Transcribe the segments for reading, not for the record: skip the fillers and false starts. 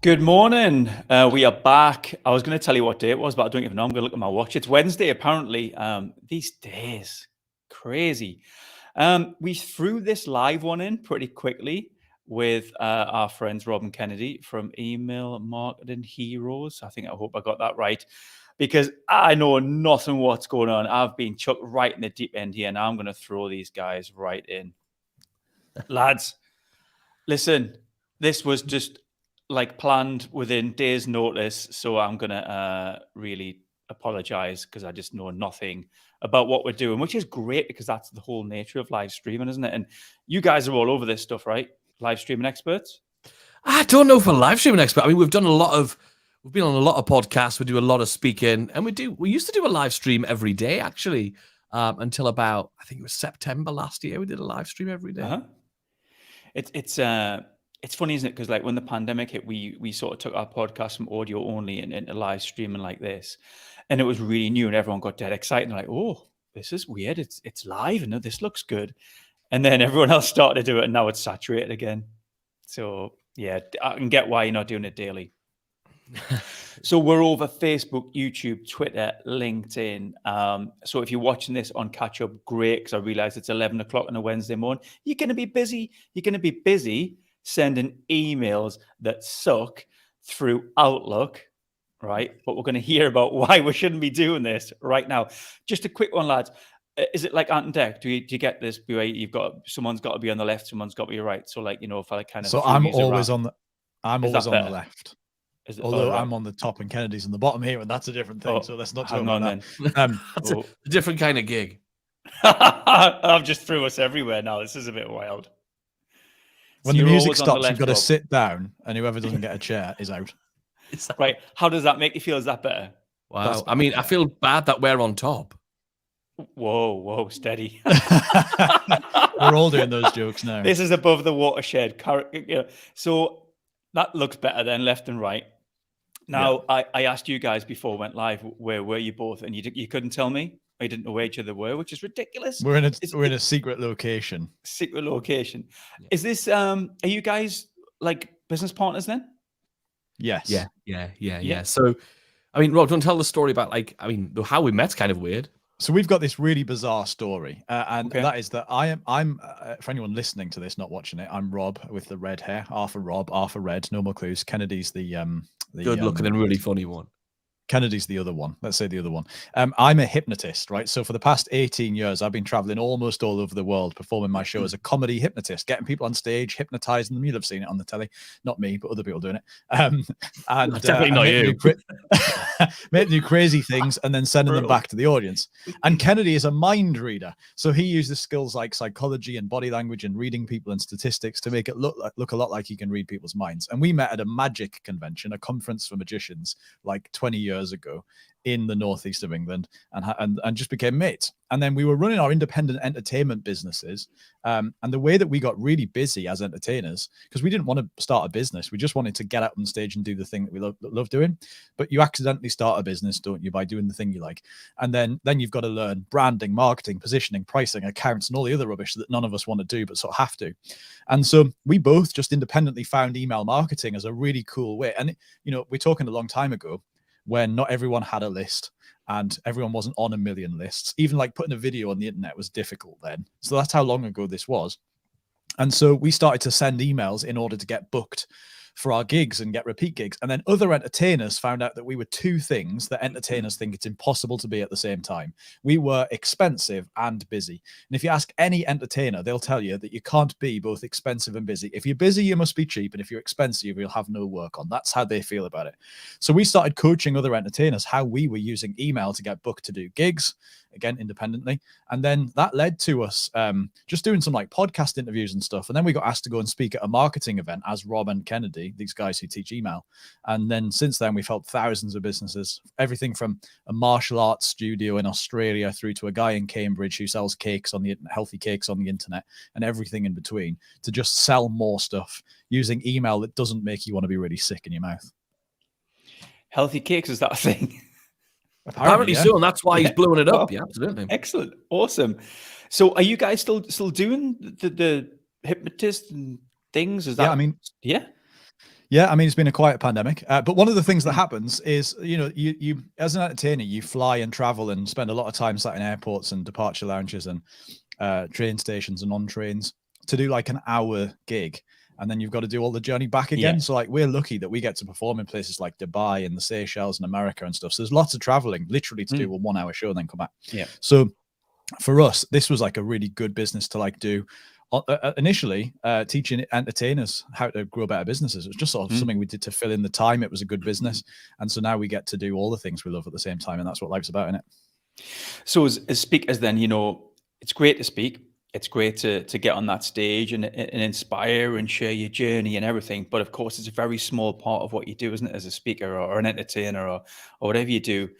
Good morning. We are back. I was going to tell you what day it was, but I don't even know. I'm going to look at my watch. It's Wednesday, apparently. These days, crazy. We threw this live one in pretty quickly with our friends Rob and Kennedy from Email Marketing Heroes. I hope I got that right because I know nothing what's going on. I've been chucked right in the deep end here. Now I'm going to throw these guys right in. Lads, listen, this was just like planned within days' notice. So I'm going to really apologize because I just know nothing about what we're doing, which is great because that's the whole nature of live streaming, isn't it? And you guys are all over this stuff, right? Live streaming experts? I don't know if we're a live streaming expert. I mean, we've been on a lot of podcasts. We do a lot of speaking, and we used to do a live stream every day, actually, until about, I think it was September last year. We did a live stream every day. Uh-huh. It's funny, isn't it? Because like when the pandemic hit, we sort of took our podcast from audio only and into live streaming like this, and it was really new, and everyone got dead excited. And like, oh, this is weird. It's live, and this looks good. And then everyone else started to do it, and now it's saturated again. So yeah, I can get why you're not doing it daily. So we're over Facebook, YouTube, Twitter, LinkedIn. So if you're watching this on catch up, great, because I realize it's 11 o'clock on a Wednesday morning. You're going to be busy. You're going to be busy sending emails that suck through Outlook, right? But we're going to hear about why we shouldn't be doing this right now. Just a quick one, lads. Is it like Ant and Deck? Do you get this? Someone's got to be on the left, someone's got to be right. So like, if I kind of so I'm always on the left. Although right? I'm on the top and Kennedy's on the bottom here, and that's a different thing. So let's not talk about that. That's a different kind of gig. I've just threw us everywhere now. This is a bit wild. When the music stops, you've got to sit down, and whoever doesn't get a chair is out. Right. How does that make you feel? Is that better? Wow. I mean, I feel bad that we're on top. Whoa, steady. We're all doing those jokes now. This is above the watershed. So that looks better than left and right. Now, yeah. I asked you guys before we went live, where were you both? And you couldn't tell me. Or you didn't know where each other were, which is ridiculous. We're in a secret location. Secret location. Yeah. Is this, are you guys like business partners then? Yes. Yeah. So, I mean, Rob, do you want to tell the story about how we met's kind of weird. So we've got this really bizarre story, that is that I'm for anyone listening to this, not watching it, I'm Rob with the red hair, Arthur Red, no more clues. Kennedy's the good looking and really funny one. Kennedy's the other one. Let's say the other one. I'm a hypnotist, right? So for the past 18 years, I've been traveling almost all over the world, performing my show as a comedy hypnotist, getting people on stage, hypnotizing them. You'll have seen it on the telly. Not me, but other people doing it. And definitely not you. Make new crazy things and then sending them back to the audience. And Kennedy is a mind reader. So he uses skills like psychology and body language and reading people and statistics to make it look a lot like he can read people's minds. And we met at a magic convention, a conference for magicians, like 20 years ago in the northeast of England, and just became mates. And then we were running our independent entertainment businesses. And the way that we got really busy as entertainers, because we didn't want to start a business, we just wanted to get out on stage and do the thing that we love doing. But you accidentally start a business, don't you, by doing the thing you like. And then you've got to learn branding, marketing, positioning, pricing, accounts, and all the other rubbish that none of us want to do, but sort of have to. And so we both just independently found email marketing as a really cool way. And, we're talking a long time ago, when not everyone had a list and everyone wasn't on a million lists. Even like putting a video on the internet was difficult then. So that's how long ago this was. And so we started to send emails in order to get booked for our gigs and get repeat gigs. And then other entertainers found out that we were two things that entertainers think it's impossible to be at the same time. We were expensive and busy. And if you ask any entertainer, they'll tell you that you can't be both expensive and busy. If you're busy, you must be cheap. And if you're expensive, you'll have no work on. That's how they feel about it. So we started coaching other entertainers how we were using email to get booked to do gigs, again, independently. And then that led to us just doing some like podcast interviews and stuff. And then we got asked to go and speak at a marketing event as Rob and Kennedy, these guys who teach email. And then since then, we've helped thousands of businesses, everything from a martial arts studio in Australia through to a guy in Cambridge who sells cakes on the healthy cakes on the internet and everything in between, to just sell more stuff using email that doesn't make you want to be really sick in your mouth. Healthy cakes, is that a thing? Apparently so, and that's why he's blowing it up. Yeah, absolutely. Excellent. Awesome. So are you guys still doing the hypnotist and things? Is that? Yeah, I mean, yeah. Yeah, I mean, it's been a quiet pandemic, but one of the things that happens is, you as an entertainer, you fly and travel and spend a lot of time sat in airports and departure lounges and train stations and on trains to do like an hour gig. And then you've got to do all the journey back again. Yeah. So like, we're lucky that we get to perform in places like Dubai and the Seychelles and America and stuff. So there's lots of traveling literally to do a 1 hour show and then come back. Yeah. So for us, this was like a really good business to like do. Initially, teaching entertainers how to grow better businesses. It was just sort of something we did to fill in the time. It was a good business. And so now we get to do all the things we love at the same time. And that's what life's about, isn't it? So as speakers then, it's great to speak. It's great to get on that stage and inspire and share your journey and everything. But of course, it's a very small part of what you do, isn't it, as a speaker or an entertainer or whatever you do.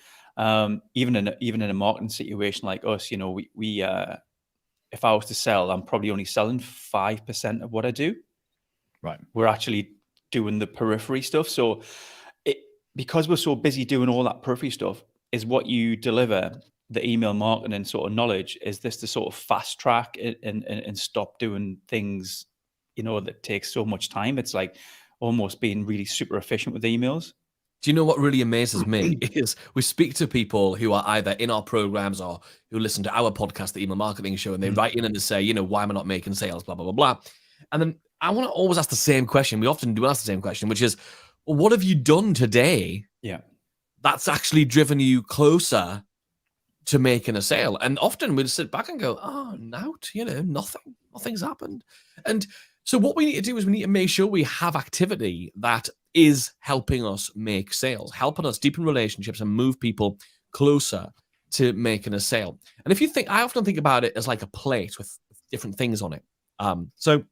Even in a marketing situation like us, we if I was to sell, I'm probably only selling 5% of what I do. Right. We're actually doing the periphery stuff. So because we're so busy doing all that periphery stuff, is what you deliver, the email marketing sort of knowledge, is this to sort of fast track and stop doing things, that takes so much time? It's like almost being really super efficient with emails. Do you know what really amazes me is we speak to people who are either in our programs or who listen to our podcast, the Email Marketing Show, and they write in and they say, why am I not making sales, blah, blah, blah, blah. And then I want to always ask the same question. We often do ask the same question, which is, well, what have you done today that's actually driven you closer to making a sale? And often we'll sit back and go, oh, nothing's happened. And so what we need to do is we need to make sure we have activity that is helping us make sales, helping us deepen relationships and move people closer to making a sale. And if you think, I often think about it as like a plate with different things on it. So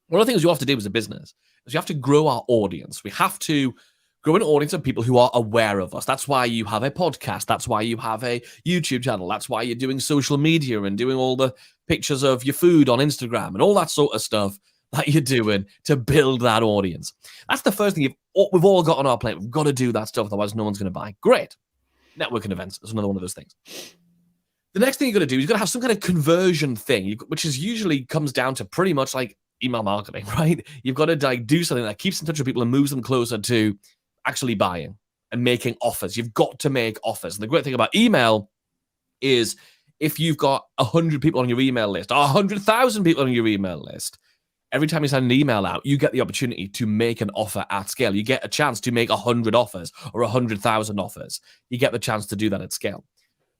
one of the things you have to do as a business is you have to grow our audience. We have to grow an audience of people who are aware of us. That's why you have a podcast. That's why you have a YouTube channel. That's why you're doing social media and doing all the pictures of your food on Instagram and all that sort of stuff that you're doing to build that audience. That's the first thing we've all got on our plate. We've got to do that stuff, otherwise no one's going to buy. Great. Networking events is another one of those things. The next thing you've got to do is you've got to have some kind of conversion thing, which is usually comes down to pretty much like email marketing, right? You've got to like do something that keeps in touch with people and moves them closer to actually buying and making offers. You've got to make offers. And the great thing about email is if you've got 100 people on your email list or 100,000 people on your email list, every time you send an email out, you get the opportunity to make an offer at scale. You get a chance to make 100 offers or 100,000 offers. You get the chance to do that at scale.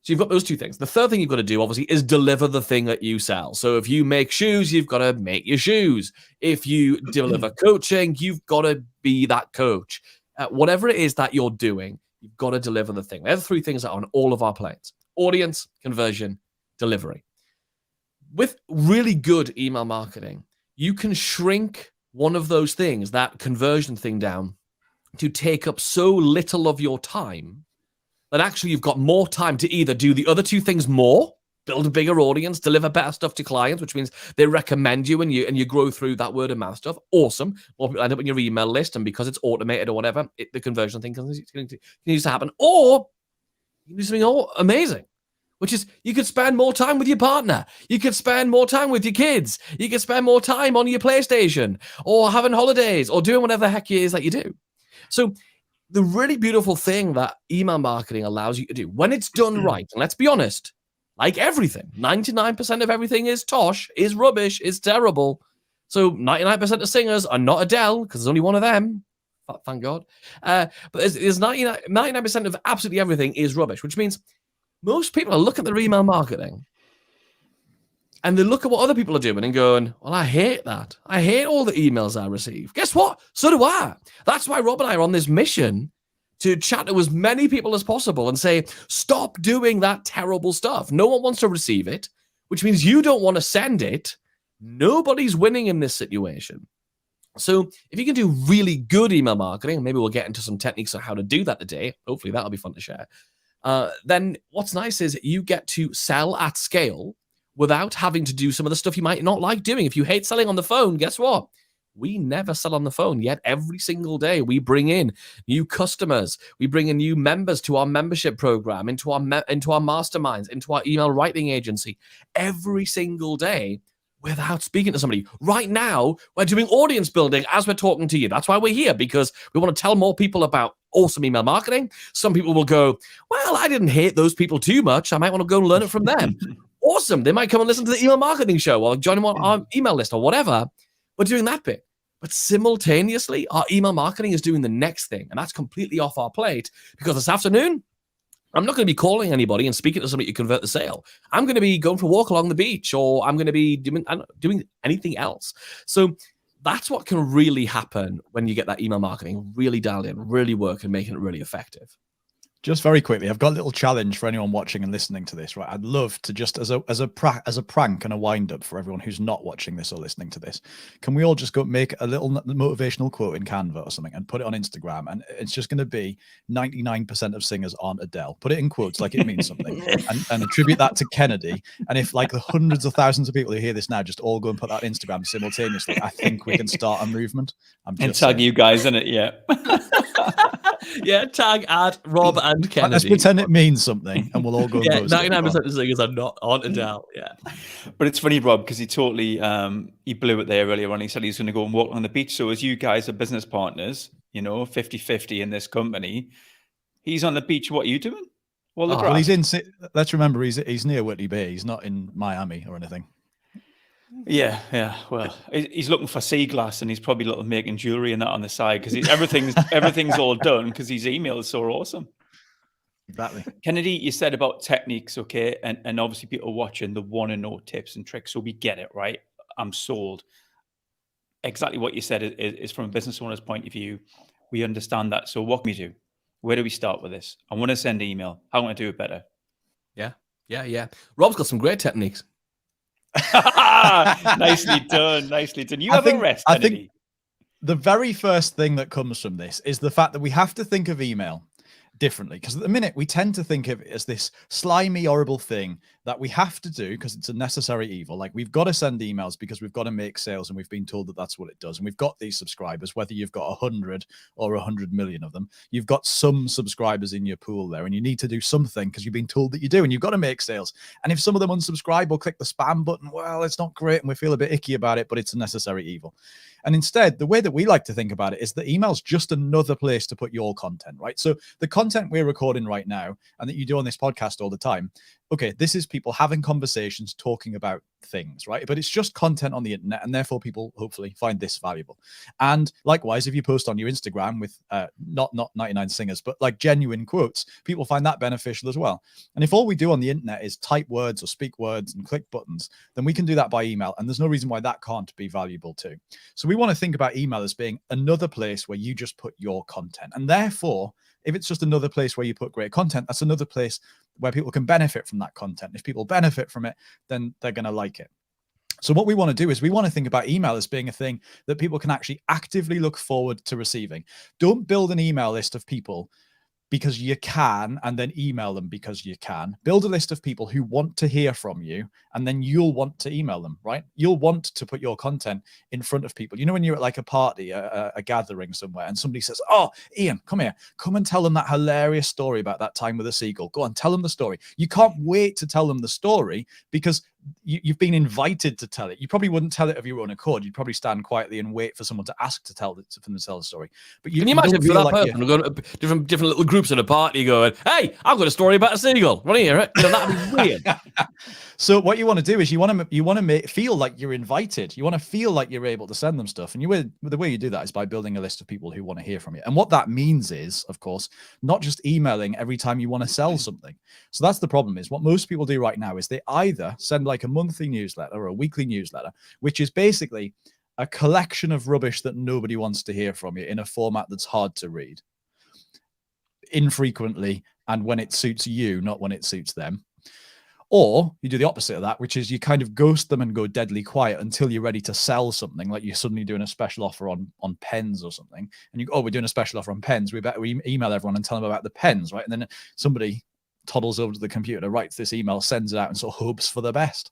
So you've got those two things. The third thing you've got to do, obviously, is deliver the thing that you sell. So if you make shoes, you've got to make your shoes. If you deliver coaching, you've got to be that coach. Whatever it is that you're doing, you've got to deliver the thing. They're the three things that are on all of our plates: audience, conversion, delivery. With really good email marketing, you can shrink one of those things, that conversion thing, down to take up so little of your time that actually you've got more time to either do the other two things more, build a bigger audience, deliver better stuff to clients, which means they recommend you and you grow through that word of mouth stuff. Awesome. More people end up in your email list, and because it's automated or whatever, the conversion thing continues to happen. Or you can do something amazing, which is you could spend more time with your partner. You could spend more time with your kids. You could spend more time on your PlayStation or having holidays or doing whatever the heck it is that you do. So the really beautiful thing that email marketing allows you to do when it's done right, and let's be honest, like everything, 99% of everything is tosh, is rubbish, is terrible. So 99% of singers are not Adele, because there's only one of them. Thank God. But there's 99% of absolutely everything is rubbish, which means most people are looking at their email marketing and they look at what other people are doing and going, well, I hate that. I hate all the emails I receive. Guess what? So do I. That's why Rob and I are on this mission to chat to as many people as possible and say, stop doing that terrible stuff. No one wants to receive it, which means you don't want to send it. Nobody's winning in this situation. So if you can do really good email marketing, and maybe we'll get into some techniques on how to do that today. Hopefully that'll be fun to share. Then what's nice is you get to sell at scale without having to do some of the stuff you might not like doing. If you hate selling on the phone, guess what? We never sell on the phone, yet every single day we bring in new customers. We bring in new members to our membership program, into our masterminds, into our email writing agency. Every single day without speaking to somebody. Right now, we're doing audience building as we're talking to you. That's why we're here, because we want to tell more people about awesome email marketing. Some people will go, well, I didn't hate those people too much. I might want to go and learn it from them. Awesome. They might come and listen to the email marketing show or join them on our email list or whatever. We're doing that bit. But simultaneously, our email marketing is doing the next thing. And that's completely off our plate, because this afternoon, I'm not going to be calling anybody and speaking to somebody to convert the sale. I'm going to be going for a walk along the beach, or I'm going to be doing anything else. So that's what can really happen when you get that email marketing really dialed in, really work, and making it really effective. Just very quickly, I've got a little challenge for anyone watching and listening to this, right? I'd love to just as a prank and a wind up for everyone who's not watching this or listening to this. Can we all just go make a little motivational quote in Canva or something and put it on Instagram? And it's just going to be 99% of singers aren't Adele. Put it in quotes like it means something, and attribute that to Kennedy. And if like the hundreds of thousands of people who hear this now just all go and put that on Instagram simultaneously, I think we can start a movement. I'm just and tag you guys in it, yeah. Yeah, tag at Rob and Kennedy. Let's pretend it means something, and we'll all go. Yeah, 99% of singers are not on Adele. Yeah, but it's funny, Rob, because he totally he blew it there earlier on. He said he's going to go and walk on the beach. So as you guys are business partners, 50-50 in this company, he's on the beach. What are you doing? Well, he's in. Let's remember, he's near Whitley Bay. He's not in Miami or anything. Yeah. Well, he's looking for sea glass, and he's probably making jewelry and that on the side, because everything's all done because his email is so awesome. Exactly. Kennedy, you said about techniques, okay, and obviously people watching, they want to know tips and tricks, so we get it, right? I'm sold. Exactly what you said is from a business owner's point of view. We understand that. So what can we do? Where do we start with this? I want to send email. How can I do it better? Yeah. Rob's got some great techniques. Nicely done. You have a rest, Kennedy. I think the very first thing that comes from this is the fact that we have to think of email differently, because at the minute we tend to think of it as this slimy, horrible thing that we have to do because it's a necessary evil. Like, we've got to send emails because we've got to make sales, and we've been told that that's what it does. And we've got these subscribers, whether you've got 100 or 100 million of them, you've got some subscribers in your pool there, and you need to do something because you've been told that you do, and you've got to make sales. And if some of them unsubscribe or click the spam button, well, it's not great, and we feel a bit icky about it, but it's a necessary evil. And instead, the way that we like to think about it is that email's just another place to put your content, right? So the content we're recording right now and that you do on this podcast all the time, okay, this is people having conversations, talking about things, right? But it's just content on the internet, and therefore people hopefully find this valuable. And likewise, if you post on your Instagram with not 99 singers, but like genuine quotes, people find that beneficial as well. And if all we do on the internet is type words or speak words and click buttons, then we can do that by email, and there's no reason why that can't be valuable too. So we want to think about email as being another place where you just put your content, and therefore, if it's just another place where you put great content, that's another place where people can benefit from that content. If people benefit from it, then they're going to like it. So what we want to do is we want to think about email as being a thing that people can actually actively look forward to receiving. Don't build an email list of people because you can, and then email them because you can. Build a list of people who want to hear from you, and then you'll want to email them, right? You'll want to put your content in front of people. You know, when you're at like a party, a gathering somewhere, and somebody says, oh, Ian, come here. Come and tell them that hilarious story about that time with a seagull. Go on, tell them the story. You can't wait to tell them the story because you've been invited to tell it. You probably wouldn't tell it of your own accord. You'd probably stand quietly and wait for someone to ask to tell them to tell the story. But can you imagine for that person, we're going to different little groups at a party going, hey, I've got a story about a seagull. Want to hear it? That'd be weird. So what you want to do is you want to feel like you're invited. You want to feel like you're able to send them stuff. And the way you do that is by building a list of people who want to hear from you. And what that means is, of course, not just emailing every time you want to sell something. So that's the problem, is what most people do right now is they either send like a monthly newsletter or a weekly newsletter, which is basically a collection of rubbish that nobody wants to hear from you in a format that's hard to read, infrequently, and when it suits you, not when it suits them. Or you do the opposite of that, which is you kind of ghost them and go deadly quiet until you're ready to sell something, like you're suddenly doing a special offer on pens or something. And you go, oh, we're doing a special offer on pens. We email everyone and tell them about the pens, right? And then somebody toddles over to the computer, writes this email, sends it out, and sort of hopes for the best.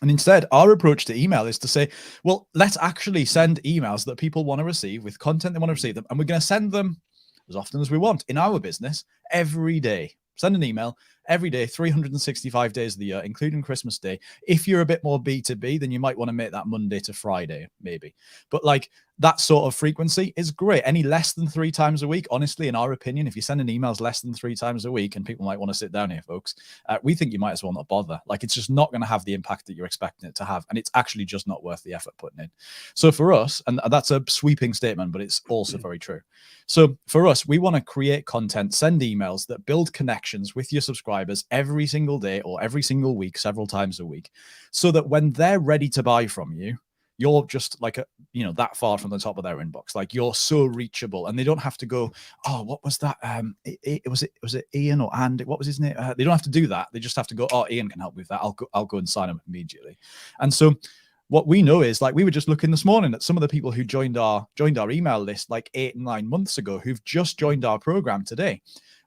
And instead, our approach to email is to say, well, let's actually send emails that people want to receive with content they want to receive them. And we're going to send them as often as we want in our business every day. Send an email every day, 365 days of the year, including Christmas Day. If you're a bit more B2B, then you might want to make that Monday to Friday, maybe. But like that sort of frequency is great. Any less than 3 times a week, honestly, in our opinion, if you're sending emails less than 3 times a week, and people might want to sit down here, folks, we think you might as well not bother. Like, it's just not going to have the impact that you're expecting it to have. And it's actually just not worth the effort putting in. So for us, and that's a sweeping statement, but it's also very true. So for us, we want to create content, send emails that build connections with your subscribers every single day or every single week, several times a week, so that when they're ready to buy from you, you're just like that far from the top of their inbox. Like, you're so reachable, and they don't have to go, oh, what was that? Was it Ian or Andy? What was his name? They don't have to do that. They just have to go, oh, Ian can help with that. I'll go and sign up immediately. And so what we know is, like, we were just looking this morning at some of the people who joined our email list like 8 and 9 months ago, who've just joined our program today.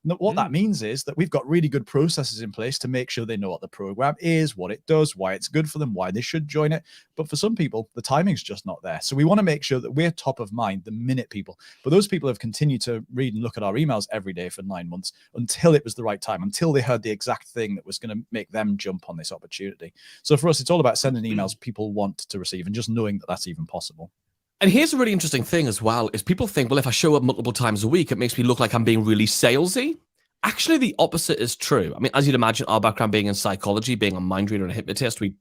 And what that means is that we've got really good processes in place to make sure they know what the program is, what it does, why it's good for them, why they should join it. But for some people, the timing's just not there. So we want to make sure that we're top of mind the minute people. But those people have continued to read and look at our emails every day for 9 months until it was the right time, until they heard the exact thing that was going to make them jump on this opportunity. So for us, it's all about sending emails people want to receive and just knowing that that's even possible. And here's a really interesting thing as well, is people think, well, if I show up multiple times a week, it makes me look like I'm being really salesy. Actually, the opposite is true. I mean, as you'd imagine, our background being in psychology, being a mind reader and a hypnotist, we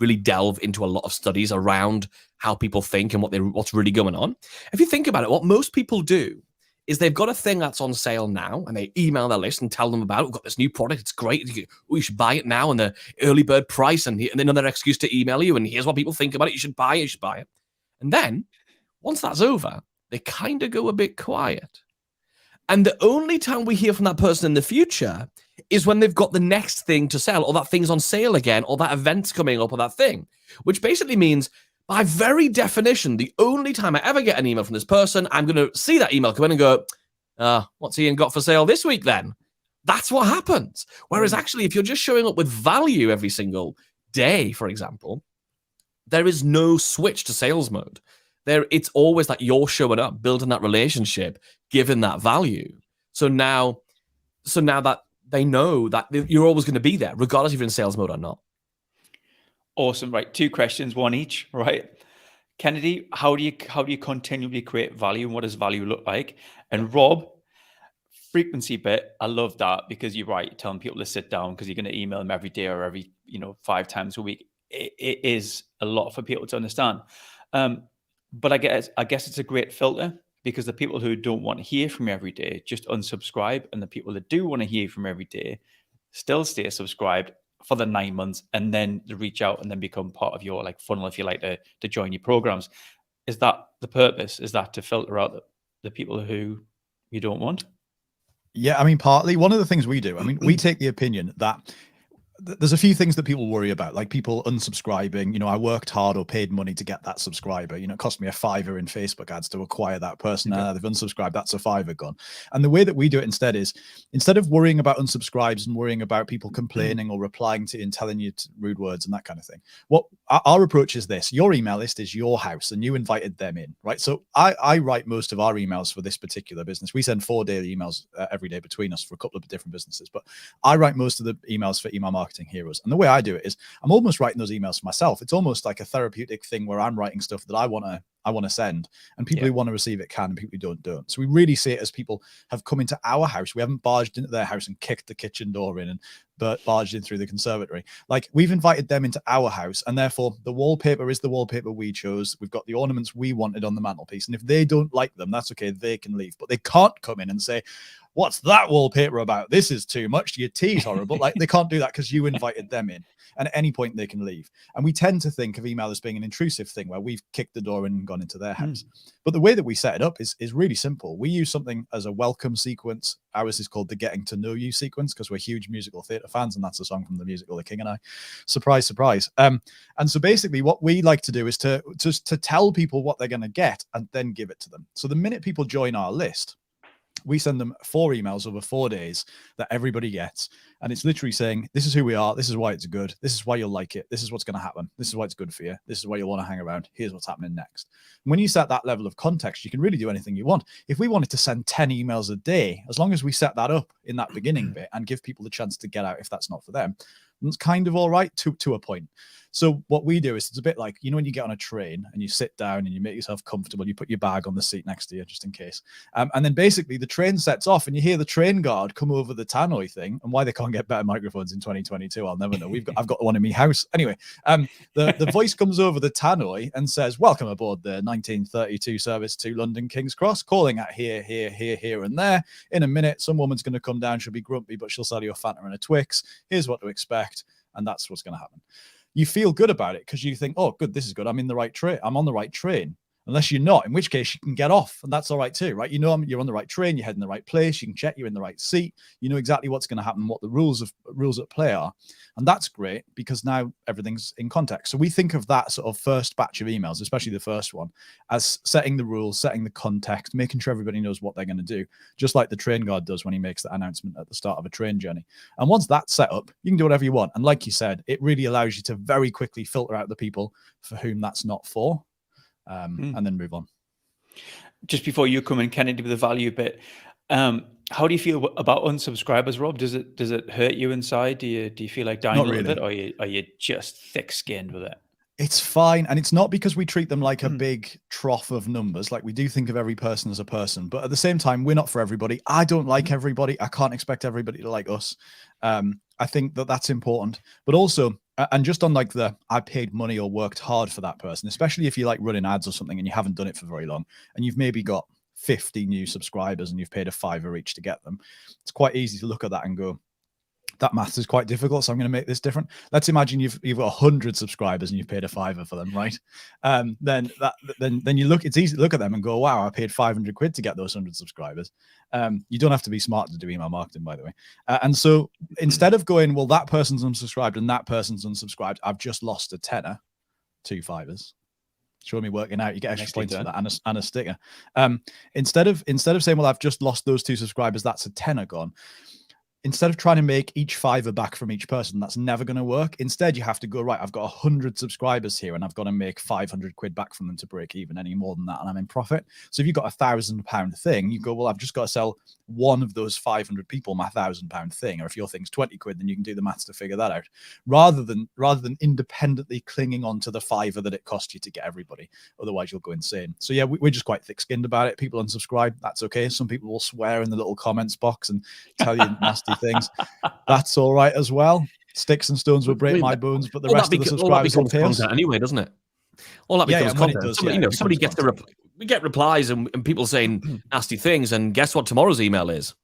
really delve into a lot of studies around how people think and what's really going on. If you think about it, what most people do is they've got a thing that's on sale now, and they email their list and tell them about it. We've got this new product. It's great. You should buy it now, and the early bird price, and another excuse to email you, and here's what people think about it. You should buy it. And then once that's over, they kind of go a bit quiet. And the only time we hear from that person in the future is when they've got the next thing to sell, or that thing's on sale again, or that event's coming up, or that thing, which basically means, by very definition, the only time I ever get an email from this person, I'm going to see that email come in and go, what's Ian got for sale this week then? That's what happens. Whereas actually, if you're just showing up with value every single day, for example, there is no switch to sales mode. It's always that you're showing up, building that relationship, giving that value. So now that they know that you're always going to be there, regardless if you're in sales mode or not. Awesome. Right. 2 questions, one each. Right. Kennedy, how do you continually create value, and what does value look like? And Rob, frequency bit, I love that, because you're right. You're telling people to sit down because you're going to email them every day or every 5 times a week. It is a lot for people to understand. But I guess it's a great filter, because the people who don't want to hear from you every day just unsubscribe, and the people that do want to hear from you every day still stay subscribed for the 9 months, and then to reach out and then become part of your funnel, if you like, to join your programs. Is that the purpose? Is that to filter out the people who you don't want? Yeah, I mean, partly. One of the things we do, I mean, we take the opinion that there's a few things that people worry about, like people unsubscribing. I worked hard or paid money to get that subscriber. It cost me $5 in Facebook ads to acquire that person. They've unsubscribed. That's $5 gone. And the way that we do it instead is, instead of worrying about unsubscribes and worrying about people complaining or replying to you and telling you rude words and that kind of thing, what our approach is this: your email list is your house, and you invited them in, right? So I write most of our emails for this particular business. We send 4 daily emails every day between us for a couple of different businesses, but I write most of the emails for Email Marketing Heroes. And the way I do it is, I'm almost writing those emails for myself. It's almost like a therapeutic thing where I'm writing stuff that I want to send, and people who want to receive it can, and people who don't. So we really see it as people have come into our house. We haven't barged into their house and kicked the kitchen door in and barged in through the conservatory. Like, we've invited them into our house, and therefore the wallpaper is the wallpaper we chose. We've got the ornaments we wanted on the mantelpiece, and if they don't like them, that's okay. They can leave, but they can't come in and say, what's that wallpaper about? This is too much. Your tea's horrible. Like, they can't do that because you invited them in, and at any point they can leave. And we tend to think of email as being an intrusive thing where we've kicked the door in and gone into their house. But the way that we set it up is really simple. We use something as a welcome sequence. Ours is called the Getting to Know You sequence, because we're huge musical theatre fans, and that's a song from the musical The King and I. Surprise, surprise. And so basically what we like to do is to tell people what they're going to get and then give it to them. So the minute people join our list, we send them 4 emails over 4 days that everybody gets. And it's literally saying, this is who we are. This is why it's good. This is why you'll like it. This is what's going to happen. This is why it's good for you. This is why you'll want to hang around. Here's what's happening next. And when you set that level of context, you can really do anything you want. If we wanted to send 10 emails a day, as long as we set that up in that beginning bit and give people the chance to get out if that's not for them, it's kind of all right to a point. So what we do is, it's a bit like, when you get on a train and you sit down and you make yourself comfortable, you put your bag on the seat next to you just in case. And then basically the train sets off and you hear the train guard come over the tannoy thing. And why they can't get better microphones in 2022, I'll never know. I've got one in my house. Anyway, the voice comes over the tannoy and says, welcome aboard the 1932 service to London King's Cross, calling at here, here, here, here, and there. In a minute, some woman's going to come down. She'll be grumpy, but she'll sell you a Fanta and a Twix. Here's what to expect. And that's what's going to happen. You feel good about it because you think, oh, good, this is good. I'm in the right train. I'm on the right train. Unless you're not, in which case you can get off, and that's all right too, right? You're on the right train. You're heading the right place. You can check you're in the right seat. You know exactly what's going to happen, what the rules at play are, and that's great because now everything's in context. So we think of that sort of first batch of emails, especially the first one, as setting the rules, setting the context, making sure everybody knows what they're going to do, just like the train guard does when he makes that announcement at the start of a train journey. And once that's set up, you can do whatever you want. And like you said, it really allows you to very quickly filter out the people for whom that's not for. And then move on. Just before you come in, Kennedy, with the value bit, how do you feel about unsubscribers, Rob? Does it hurt you inside? Do you feel like dying a little bit, or are you just thick-skinned with it? It's fine, and it's not because we treat them like a big trough of numbers. Like, we do think of every person as a person, but at the same time, we're not for everybody. I don't like everybody. I can't expect everybody to like us. I think that's important, but also, and just on like I paid money or worked hard for that person, especially if you like running ads or something and you haven't done it for very long and you've maybe got 50 new subscribers and you've paid $5 each to get them. It's quite easy to look at that and go, that math is quite difficult, so I'm going to make this different. Let's imagine you've got 100 subscribers and you've paid $5 for them, right? Then you look, it's easy to look at them and go, wow, I paid 500 quid to get those 100 subscribers. You don't have to be smart to do email marketing, by the way. And so instead of going, well, that person's unsubscribed and that person's unsubscribed, I've just lost a tenner, 2 $5s. Show me working out, you get extra points for that and a sticker. Instead of saying, well, I've just lost those 2 subscribers, that's a tenner gone. Instead of trying to make each $5 back from each person, that's never going to work. Instead, you have to go, right, I've got 100 subscribers here and I've got to make 500 quid back from them to break even. Any more than that and I'm in profit. So if you've got £1,000 thing, you go, well, I've just got to sell one of those 500 people my £1,000 thing. Or if your thing's 20 quid, then you can do the maths to figure that out. Rather than independently clinging on to the $5 that it cost you to get everybody. Otherwise, you'll go insane. So yeah, we're just quite thick-skinned about it. People unsubscribe. That's okay. Some people will swear in the little comments box and tell you nasty things. That's all right as well. Sticks and stones will break my bones, but the rest of the subscribers will pay us anyway, doesn't it? All that becomes content. Somebody gets we get replies and people saying nasty things, and guess what tomorrow's email is?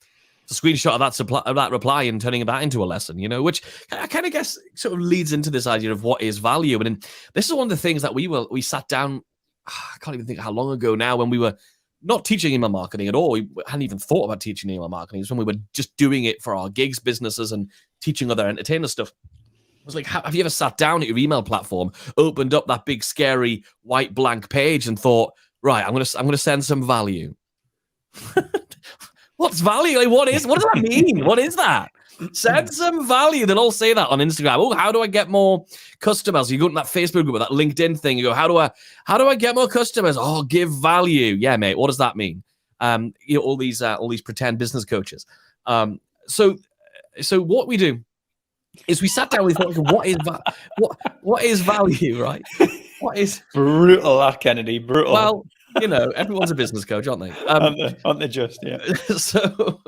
It's a screenshot of that reply and turning that into a lesson, which I kind of guess sort of leads into this idea of what is value. And this is one of the things that we sat down, I can't even think how long ago now, when we were not teaching email marketing at all. We hadn't even thought about teaching email marketing. It was when we were just doing it for our gigs businesses and teaching other entertainer stuff. I was like, have you ever sat down at your email platform, opened up that big scary white blank page and thought, right, I'm gonna send some value? What's value? Like, what does that mean? What is that? Send some value. They'll all say that on Instagram. Oh, how do I get more customers? You go to that Facebook group or that LinkedIn thing. You go, how do I get more customers? Oh, give value. Yeah, mate. What does that mean? All these pretend business coaches. So what we do is we sat down. We thought, what is value, right? What is brutal, that Kennedy? Brutal. Well, everyone's a business coach, aren't they? Aren't they just? Yeah. So,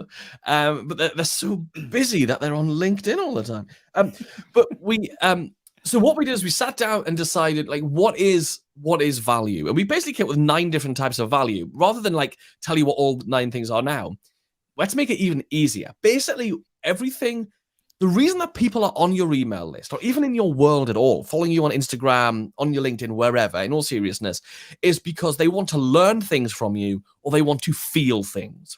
but they're so busy that they're on LinkedIn all the time. But so what we did is we sat down and decided, like, what is value, and we basically came up with 9 different types of value. Rather than like tell you what all 9 things are now, let's make it even easier. Basically, everything. The reason that people are on your email list, or even in your world at all, following you on Instagram, on your LinkedIn, wherever, in all seriousness, is because they want to learn things from you or they want to feel things.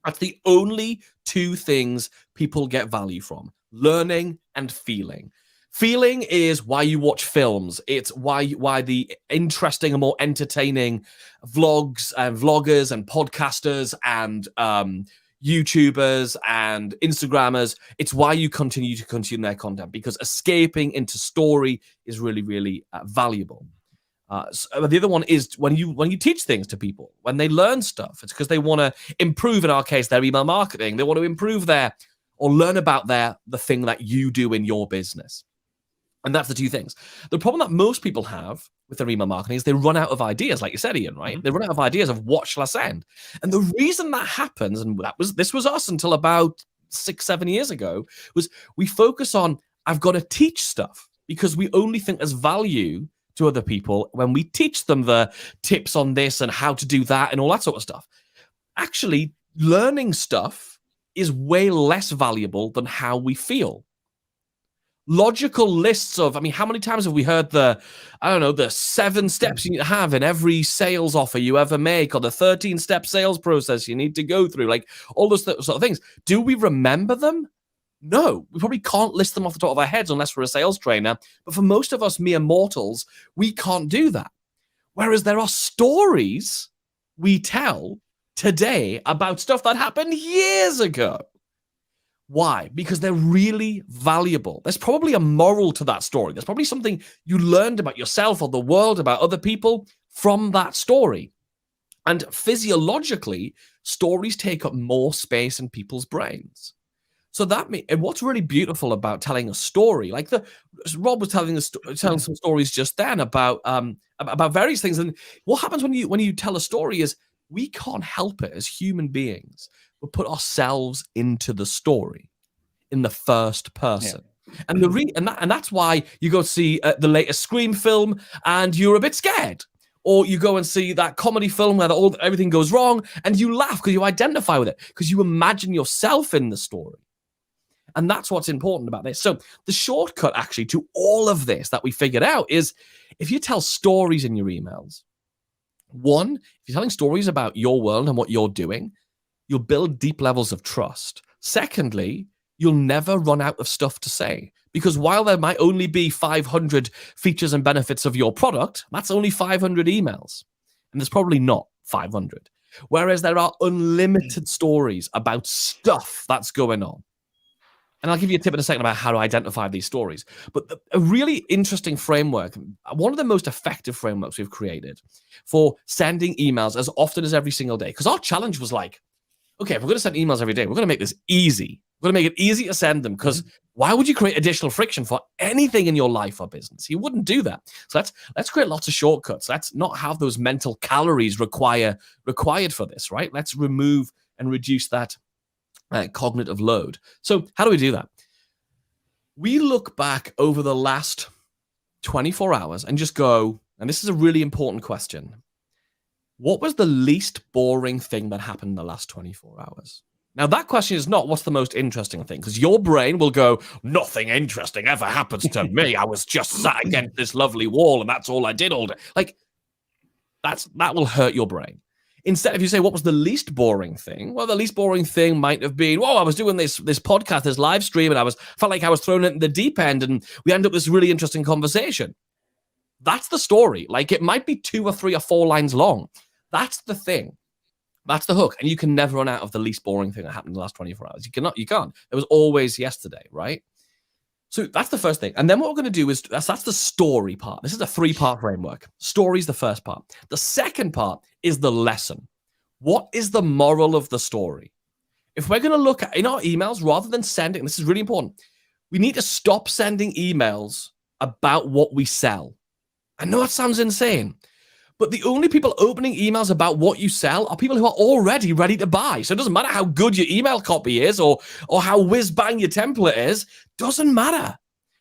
That's the only 2 things people get value from: learning and feeling. Feeling is why you watch films. It's why the interesting and more entertaining vlogs and vloggers and podcasters and YouTubers and Instagrammers. It's why you continue to consume their content, because escaping into story is really, really valuable. So the other one is when you teach things to people, when they learn stuff, it's because they want to improve, in our case, their email marketing. They want to improve or learn about the thing that you do in your business. And that's the two things. The problem that most people have with their email marketing is they run out of ideas, like you said, Ian, right? They run out of ideas of what shall I send. And the reason that happens, and this was us until about 6-7 years ago, was we focus on, I've got to teach stuff, because we only think there's value to other people when we teach them the tips on this and how to do that and all that sort of stuff. Actually, learning stuff is way less valuable than how we feel. Logical lists of, how many times have we heard the 7 steps you need to have in every sales offer you ever make, or the 13-step sales process you need to go through, like all those sort of things. Do we remember them? No, we probably can't list them off the top of our heads unless we're a sales trainer. But for most of us mere mortals, we can't do that. Whereas there are stories we tell today about stuff that happened years ago. Why? Because they're really valuable. There's probably a moral to that story. There's probably something you learned about yourself or the world, about other people from that story. And physiologically, stories take up more space in people's brains. So and what's really beautiful about telling a story, like Rob was telling some stories just then about various things. And what happens when you tell a story is we can't help it as human beings. We put ourselves into the story in the first person. Yeah. And that's why you go see the latest Scream film and you're a bit scared. Or you go and see that comedy film where everything goes wrong and you laugh because you identify with it, because you imagine yourself in the story. And that's what's important about this. So the shortcut actually to all of this that we figured out is, if you tell stories in your emails, one, if you're telling stories about your world and what you're doing, you'll build deep levels of trust. Secondly, you'll never run out of stuff to say, because while there might only be 500 features and benefits of your product, that's only 500 emails. And there's probably not 500. Whereas there are unlimited stories about stuff that's going on. And I'll give you a tip in a second about how to identify these stories. But a really interesting framework, one of the most effective frameworks we've created for sending emails as often as every single day. Because our challenge was like, okay, if we're going to send emails every day, we're going to make this easy. We're going to make it easy to send them, because why would you create additional friction for anything in your life or business? You wouldn't do that. So let's create lots of shortcuts. Let's not have those mental calories required for this, right? Let's remove and reduce that cognitive load. So how do we do that? We look back over the last 24 hours and just go, and this is a really important question. What was the least boring thing that happened in the last 24 hours? Now, that question is not what's the most interesting thing, because your brain will go, nothing interesting ever happens to me. I was just sat against this lovely wall and that's all I did all day. Like, that will hurt your brain. Instead, if you say, what was the least boring thing? Well, the least boring thing might have been, I was doing this podcast, this live stream, and I felt like I was thrown into the deep end, and we ended up with this really interesting conversation. That's the story. Like, it might be 2 or 3 or 4 lines long. That's the thing. That's the hook. And you can never run out of the least boring thing that happened in the last 24 hours. You can't. It was always yesterday, right? So that's the first thing. And then what we're going to do is, that's the story part. This is a 3-part framework. Story's the first part. The second part is the lesson. What is the moral of the story? If we're going to look at in our emails, rather than sending, this is really important, we need to stop sending emails about what we sell. I know it sounds insane, but the only people opening emails about what you sell are people who are already ready to buy. So it doesn't matter how good your email copy is or how whiz-bang your template is. Doesn't matter.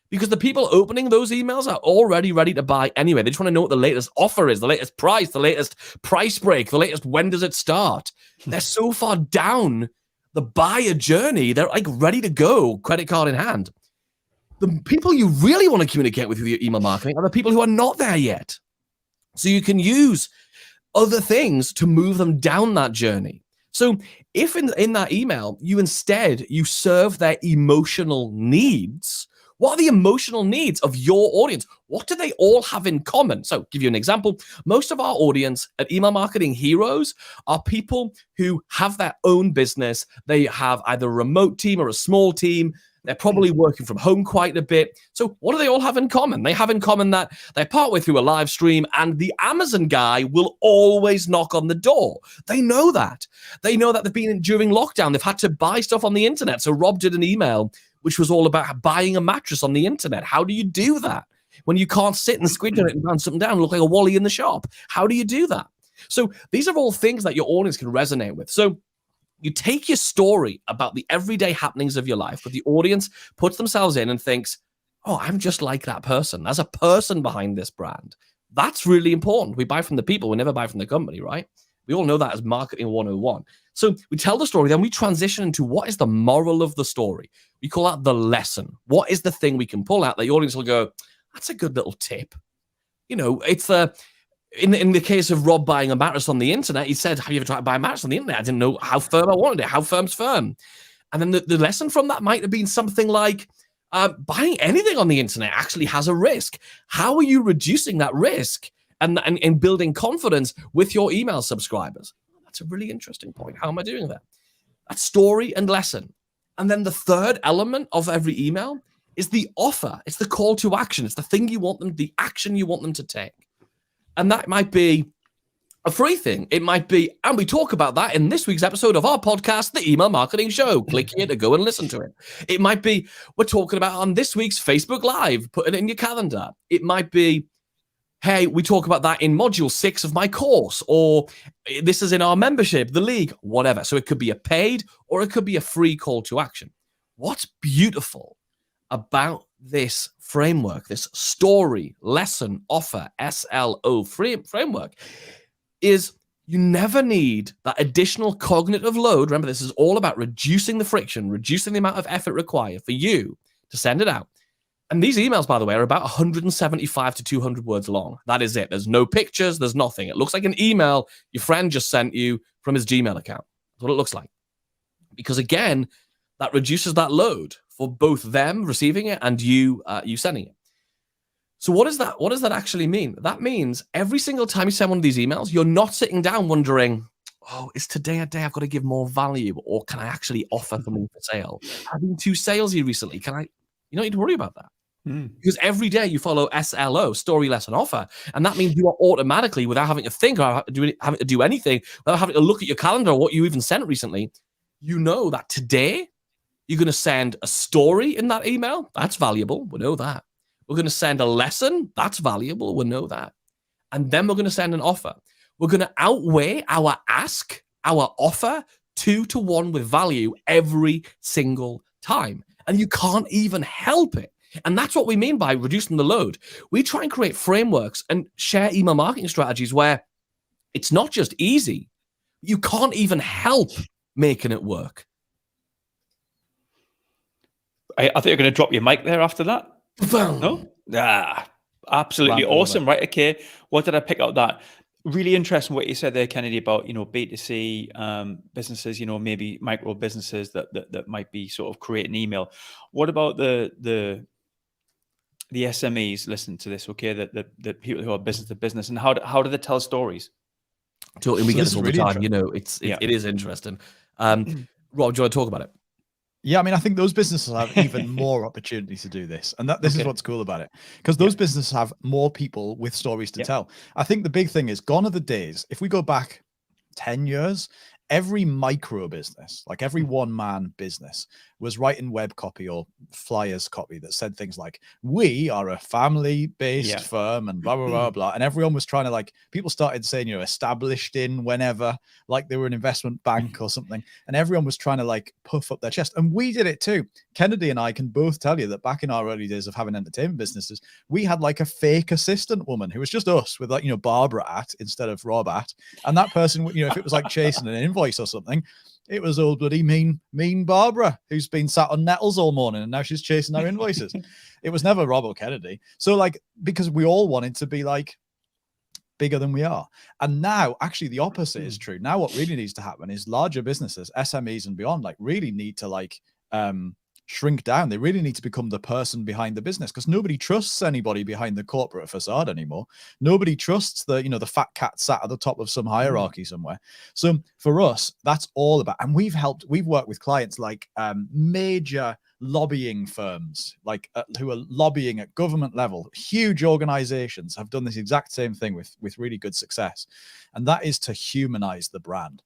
Because the people opening those emails are already ready to buy anyway. They just want to know what the latest offer is, the latest price, the latest price break, the latest when does it start. They're so far down the buyer journey. They're like ready to go, credit card in hand. The people you really want to communicate with your email marketing are the people who are not there yet. So you can use other things to move them down that journey. So if in that email, you serve their emotional needs What are the emotional needs of your audience? What do they all have in common? So, give you an example. Most of our audience at Email Marketing Heroes are people who have their own business. They have either a remote team or a small team. They're probably working from home quite a bit. So what do they all have in common? They have in common that they're partway through a live stream and the Amazon guy will always knock on the door. They know that. They know that they've been during lockdown. They've had to buy stuff on the internet. So Rob did an email which was all about buying a mattress on the internet. How do you do that when you can't sit and squint on it and pound something down and look like a Wally in the shop? How do you do that? So these are all things that your audience can resonate with. So you take your story about the everyday happenings of your life, but the audience puts themselves in and thinks, oh, I'm just like that person. There's a person behind this brand. That's really important. We buy from the people. We never buy from the company, right? We all know that as marketing 101. So we tell the story, then we transition into what is the moral of the story. We call that the lesson. What is the thing we can pull out that the audience will go, that's a good little tip. You know, it's the... In the case of Rob buying a mattress on the internet, he said, have you ever tried to buy a mattress on the internet? I didn't know how firm I wanted it. How firm's firm? And then the lesson from that might have been something like buying anything on the internet actually has a risk. How are you reducing that risk and building confidence with your email subscribers? That's a really interesting point. How am I doing that? That's story and lesson. And then the third element of every email is the offer. It's the call to action. It's the thing you want them, the action you want them to take. And that might be a free thing. It might be, and we talk about that in this week's episode of our podcast, The Email Marketing Show. Click here to go and listen to it. It might be, we're talking about on this week's Facebook Live, put it in your calendar. It might be, hey, we talk about that in module 6 of my course, or this is in our membership, the league, whatever. So it could be a paid or it could be a free call to action. What's beautiful about this framework, this story, lesson, offer, SLO framework, is you never need that additional cognitive load. Remember, this is all about reducing the friction, reducing the amount of effort required for you to send it out. And these emails, by the way, are about 175 to 200 words long. That is it. There's no pictures. There's nothing. It looks like an email your friend just sent you from his Gmail account. That's what it looks like. Because again, that reduces that load for both them receiving it and you sending it. So what does that actually mean? That means every single time you send one of these emails, you're not sitting down wondering, oh, is today a day I've got to give more value, or can I actually offer something for sale? I've been too salesy recently. You don't need to worry about that. Because every day you follow SLO, story, lesson, offer. And that means you are automatically, without having to think or having to do anything, without having to look at your calendar or what you even sent recently, you know that today you're going to send a story in that email. That's valuable. We know that. We're going to send a lesson. That's valuable. We know that. And then we're going to send an offer. We're going to outweigh our ask, our offer, 2 to 1 with value every single time. And you can't even help it. And that's what we mean by reducing the load. We try and create frameworks and share email marketing strategies where it's not just easy. You can't even help making it work. I think you're going to drop your mic there after that. No? Absolutely awesome. Right. Okay. What did I pick out that? Really interesting what you said there, Kennedy, about, B2C businesses, maybe micro businesses that might be sort of creating email. What about the SMEs listen to this, okay? The people who are business to business, and how do they tell stories? Totally, we get this all the time. It is interesting. Rob, do you want to talk about it? Yeah, I mean, I think those businesses have even more opportunity to do this. And this is what's cool about it. Because those businesses have more people with stories to tell. I think the big thing is, gone are the days, if we go back 10 years, every micro business, like every one-man business, was writing web copy or flyers copy that said things like, we are a family-based firm and blah, blah, blah, blah. And everyone was trying to, people started saying, established in whenever, like they were an investment bank or something. And everyone was trying to puff up their chest. And we did it too. Kennedy and I can both tell you that back in our early days of having entertainment businesses, we had a fake assistant woman who was just us with Barbara at instead of Rob at. And that person, if it was chasing an invoice or something, it was old bloody mean Barbara who's been sat on nettles all morning and now she's chasing our invoices. It was never Rob or Kennedy. So because we all wanted to be bigger than we are. And now actually the opposite is true. Now what really needs to happen is larger businesses, SMEs and beyond, really need to shrink down. They really need to become the person behind the business, because nobody trusts anybody behind the corporate facade anymore. Nobody trusts the, the fat cat sat at the top of some hierarchy somewhere. So for us, that's all about, and we've worked with clients like major lobbying firms, like who are lobbying at government level. Huge organizations have done this exact same thing with really good success. And that is to humanize the brand.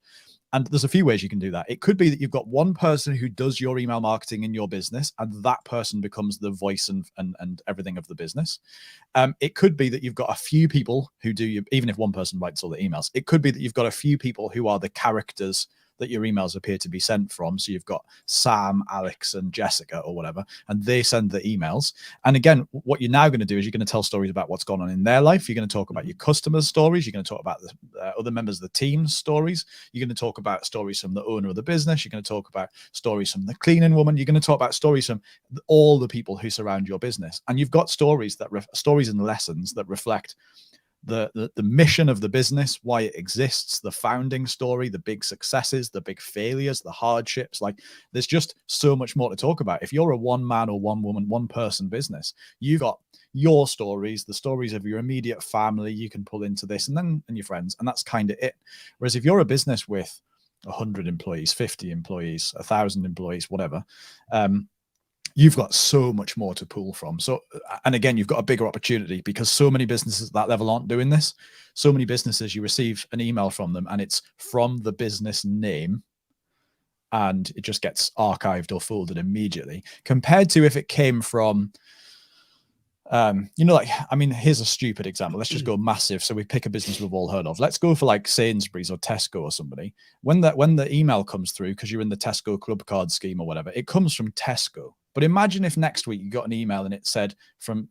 And there's a few ways you can do that. It could be that you've got one person who does your email marketing in your business, and that person becomes the voice and everything of the business. It could be that you've got a few people who do, even if one person writes all the emails, it could be that you've got a few people who are the characters that your emails appear to be sent from. So you've got Sam, Alex, and Jessica or whatever, and they send the emails. And again, what you're now going to do is you're going to tell stories about what's gone on in their life. You're going to talk about your customers' stories. You're going to talk about the other members of the team's stories. You're going to talk about stories from the owner of the business. You're going to talk about stories from the cleaning woman. You're going to talk about stories from all the people who surround your business. And you've got stories and lessons that reflect the mission of the business, why it exists, the founding story, the big successes, the big failures, the hardships. Like, there's just so much more to talk about. If you're a one man or one woman, one person business, you've got your stories, the stories of your immediate family you can pull into this, and your friends, and that's kind of it. Whereas if you're a business with 100 employees, 50 employees, 1,000 employees, whatever, you've got so much more to pull from. So, and again, you've got a bigger opportunity, because so many businesses at that level aren't doing this. So many businesses, you receive an email from them and it's from the business name, and it just gets archived or folded immediately, compared to if it came from, here's a stupid example. Let's just go massive. So we pick a business we've all heard of. Let's go for like Sainsbury's or Tesco or somebody. When the email comes through, because you're in the Tesco club card scheme or whatever, it comes from Tesco. But imagine if next week you got an email and it said from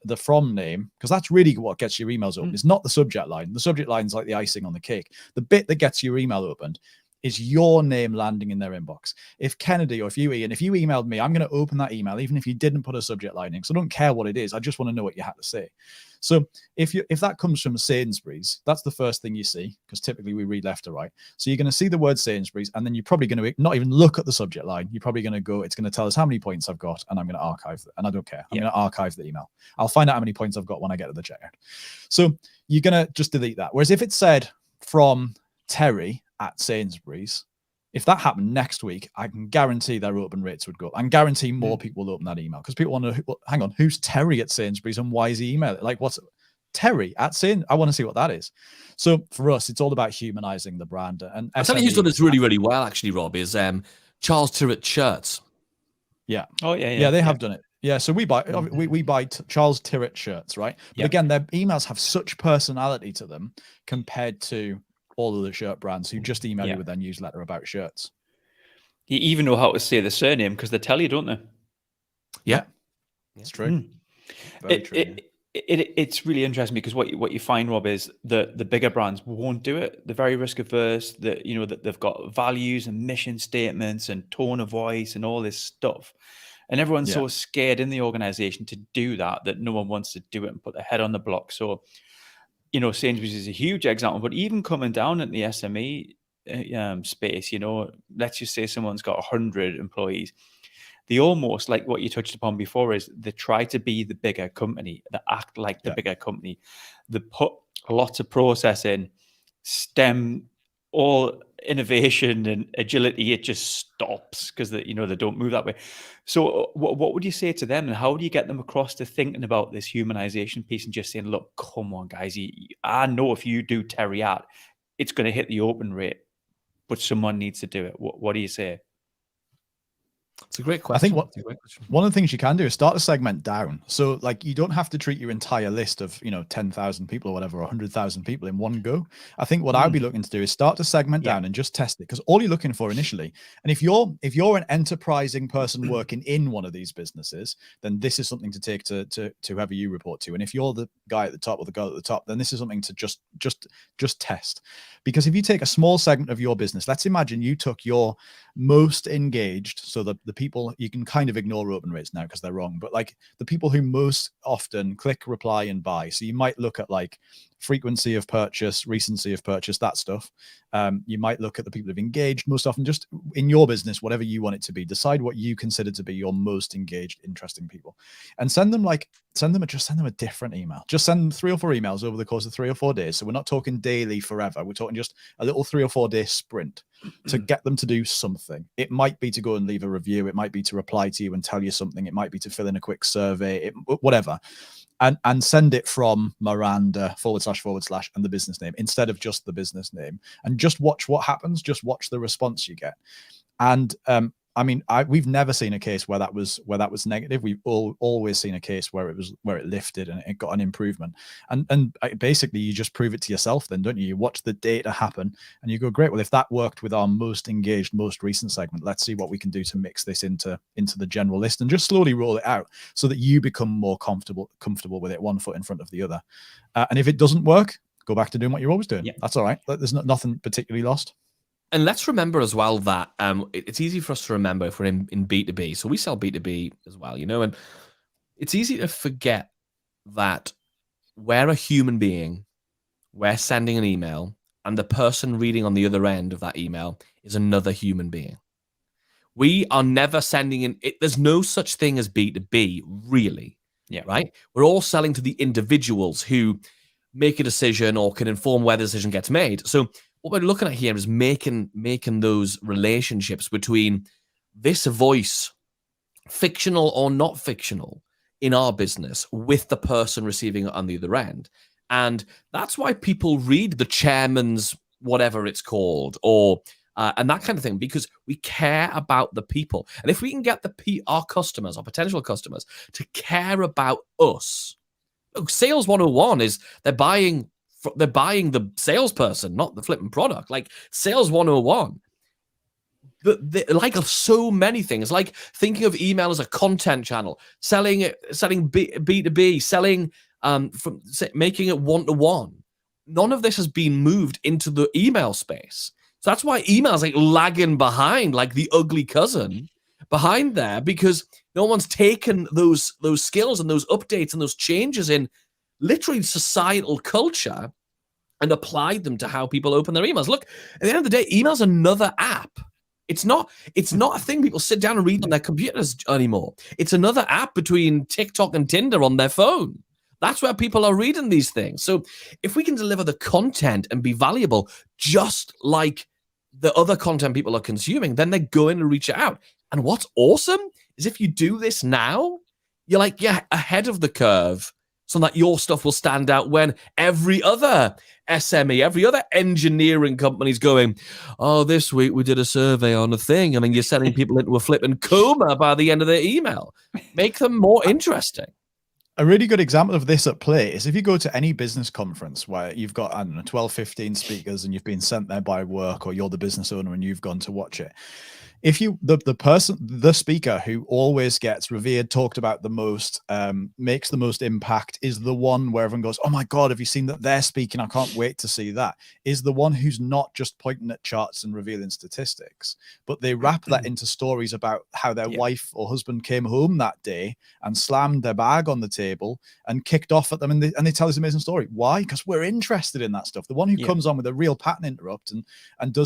name, because that's really what gets your emails open. It's not the subject line. The subject line is like the icing on the cake. The bit that gets your email opened is your name landing in their inbox. If Kennedy, or if you, Ian, if you emailed me, I'm going to open that email, even if you didn't put a subject line in, because I don't care what it is. I just want to know what you had to say. So if that comes from Sainsbury's, that's the first thing you see, because typically we read left to right. So you're going to see the word Sainsbury's, and then you're probably going to not even look at the subject line. You're probably going to go, it's going to tell us how many points I've got, and I'm going to archive it. And I don't care. I'm going to archive the email. I'll find out how many points I've got when I get to the checkout. So you're going to just delete that. Whereas if it said from Terry at Sainsbury's, if that happened next week, I can guarantee their open rates would go up. I can guarantee more people will open that email, because people want to know, hang on, who's Terry at Sainsbury's and why is he emailing? Like, what's Terry at Sainsbury's? I want to see what that is. So for us, it's all about humanizing the brand. And I tell you who's done this really, really well, actually, Rob, is Charles Tyrwhitt shirts. Yeah. Oh, yeah. They have done it. Yeah, so we buy Charles Tyrwhitt shirts, right? But again, their emails have such personality to them compared to all of the shirt brands who just email you with their newsletter about shirts. You even know how to say the surname, because they tell you, don't they? Yeah. It's true. Very true. It's really interesting, because what you find, Rob, is that the bigger brands won't do it. They're very risk averse. That that they've got values and mission statements and tone of voice and all this stuff, and everyone's so scared in the organization to do that no one wants to do it and put their head on the block. So, Sainsbury's is a huge example, but even coming down in the SME space, let's just say someone's got 100 employees. They almost, like what you touched upon before, is they try to be the bigger company. They act like the bigger company. They put lots of process in, stem all innovation and agility. It just stops because they don't move that way. So what would you say to them, and how do you get them across to thinking about this humanization piece and just saying, look, come on, guys, I know if you do Terry out, it's going to hit the open rate, but someone needs to do it. What do you say? It's a great question. I think one of the things you can do is start to segment down. So like, you don't have to treat your entire list of, 10,000 people or whatever, or 100,000 people in one go. I think what I'd be looking to do is start to segment down and just test it, because all you're looking for initially, and if you're an enterprising person working in one of these businesses, then this is something to take to whoever you report to. And if you're the guy at the top or the girl at the top, then this is something to just test. Because if you take a small segment of your business, let's imagine you took your most engaged, so the people, you can kind of ignore open rates now because they're wrong, but like the people who most often click, reply, and buy. So you might look at like frequency of purchase, recency of purchase, that stuff. You might look at the people who've engaged most often. Just in your business, whatever you want it to be, decide what you consider to be your most engaged, interesting people, and send them a different email. Just send them 3 or 4 emails over the course of 3 or 4 days. So we're not talking daily forever. We're talking just a little 3 or 4 day sprint to get them to do something. It might be to go and leave a review. It might be to reply to you and tell you something. It might be to fill in a quick survey, whatever. And send it from Miranda / and the business name instead of just the business name, and just watch what happens. Just watch the response you get. And I mean, we've never seen a case where that was negative. We've always seen a case where it lifted and it got an improvement. And basically, you just prove it to yourself, then, don't you? You watch the data happen, and you go, great. Well, if that worked with our most engaged, most recent segment, let's see what we can do to mix this into the general list, and just slowly roll it out so that you become more comfortable with it, one foot in front of the other. And if it doesn't work, go back to doing what you're always doing. Yeah. That's all right. There's nothing particularly lost. And let's remember as well that it's easy for us to remember if we're in B2B. So we sell B2B as well, and it's easy to forget that we're a human being, we're sending an email, and the person reading on the other end of that email is another human being. We are never sending in, there's no such thing as B2B, really, right? We're all selling to the individuals who make a decision or can inform where the decision gets made. So what we're looking at here is making those relationships between this voice, fictional or not fictional, in our business with the person receiving it on the other end. And that's why people read the chairman's whatever it's called, or and that kind of thing, because we care about the people. And if we can get our customers, our potential customers, to care about us, Sales 101 is they're buying the salesperson, not the flipping product. Like Sales 101. Like so many things, like thinking of email as a content channel, selling B2B, selling making it one-to-one. None of this has been moved into the email space. So that's why email's like lagging behind, like the ugly cousin behind there, because no one's taken those skills and those updates and those changes in literally societal culture and applied them to how people open their emails. Look, at the end of the day, email's another app. It's not a thing people sit down and read on their computers anymore. It's another app between TikTok and Tinder on their phone. That's where people are reading these things. So if we can deliver the content and be valuable just like the other content people are consuming, then they're going to reach out. And what's awesome is if you do this now, you're ahead of the curve so that your stuff will stand out when every other SME, every other engineering company is going, oh, this week we did a survey on a thing, and then you're sending people into a flipping coma by the end of their email. Make them more interesting. A really good example of this at play is if you go to any business conference where you've got, I don't know, 12, 15 speakers and you've been sent there by work, or you're the business owner and you've gone to watch it. If you, the speaker who always gets revered, talked about the most, makes the most impact, is the one where everyone goes, oh my God, have you seen that they're speaking? I can't wait to see that. Is the one who's not just pointing at charts and revealing statistics, but they wrap that into stories about how their wife or husband came home that day and slammed their bag on the table and kicked off at them. And they tell this amazing story. Why? Because we're interested in that stuff. The one who comes on with a real pattern interrupt and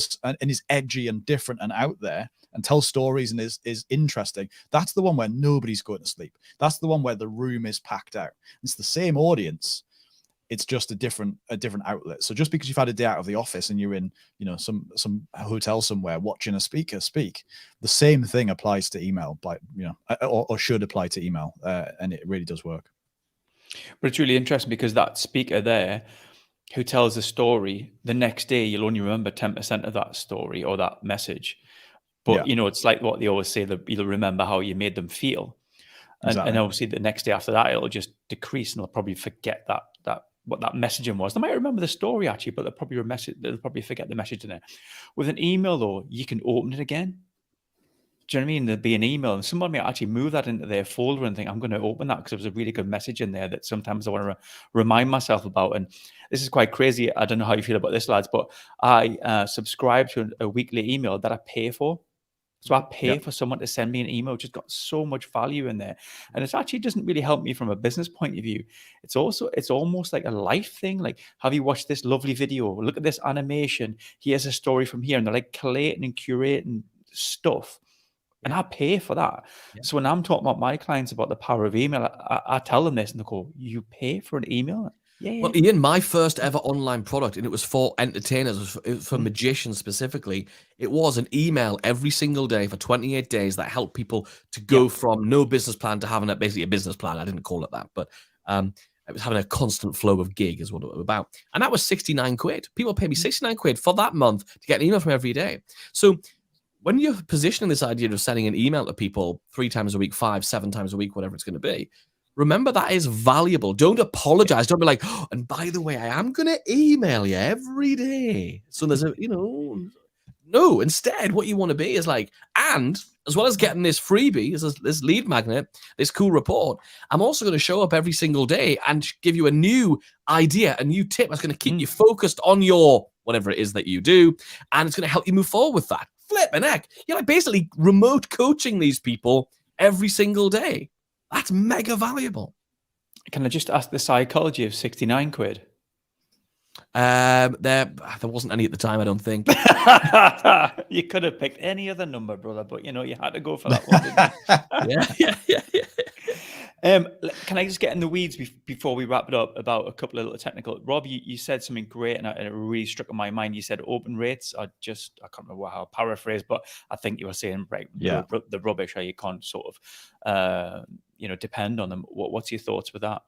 is edgy and different and out there and tells stories and is interesting, that's the one where nobody's going to sleep. That's the one where the room is packed out. It's the same audience. It's just a different outlet. So just because you've had a day out of the office and you're in, some hotel somewhere watching a speaker speak, the same thing applies to email, or should apply to email, and it really does work. But it's really interesting because that speaker there who tells a story, the next day you'll only remember 10% of that story or that message. But, it's like what they always say, that you'll remember how you made them feel. Exactly. And obviously the next day after that, it'll just decrease and they'll probably forget that what that messaging was. They might remember the story actually, but they'll probably forget the message in it. With an email though, you can open it again. Do you know what I mean? There'll be an email and someone may actually move that into their folder and think, I'm going to open that because there was a really good message in there that sometimes I want to remind myself about. And this is quite crazy. I don't know how you feel about this, lads, but I subscribe to a weekly email that I pay for. So I pay for someone to send me an email, which has got so much value in there. And it actually doesn't really help me from a business point of view. It's almost like a life thing. Like, have you watched this lovely video? Look at this animation. Here's a story from here. And they're like collating and curating stuff. And I pay for that. Yeah. So when I'm talking about my clients about the power of email, I tell them this and they go, you pay for an email? Yeah. Well, Ian, my first ever online product, and it was for entertainers, it was for magicians specifically. It was an email every single day for 28 days that helped people to go from no business plan to having basically a business plan. I didn't call it that, but it was having a constant flow of gig is what it was about. And that was 69 quid. People pay me 69 quid for that month to get an email from every day. So when you're positioning this idea of sending an email to people 3 times a week, 5, 7 times a week, whatever it's going to be, remember that is valuable. Don't apologize. Don't be like, oh, and by the way, I am going to email you every day. So there's no, instead, what you want to be is like, and as well as getting this freebie, this lead magnet, this cool report, I'm also going to show up every single day and give you a new idea, a new tip that's going to keep you focused on your whatever it is that you do. And it's going to help you move forward with that. Flipping heck. You're like basically remote coaching these people every single day. That's mega valuable. Can I just ask the psychology of 69 quid? There wasn't any at the time, I don't think. You could have picked any other number, brother, but you had to go for that one, didn't you? Yeah. Can I just get in the weeds before we wrap it up about a couple of little technical? Rob, you said something great, and it really struck in my mind. You said open rates are just, I can't remember how to paraphrase, but I think you were saying the rubbish, how you can't sort of depend on them. What's your thoughts with that?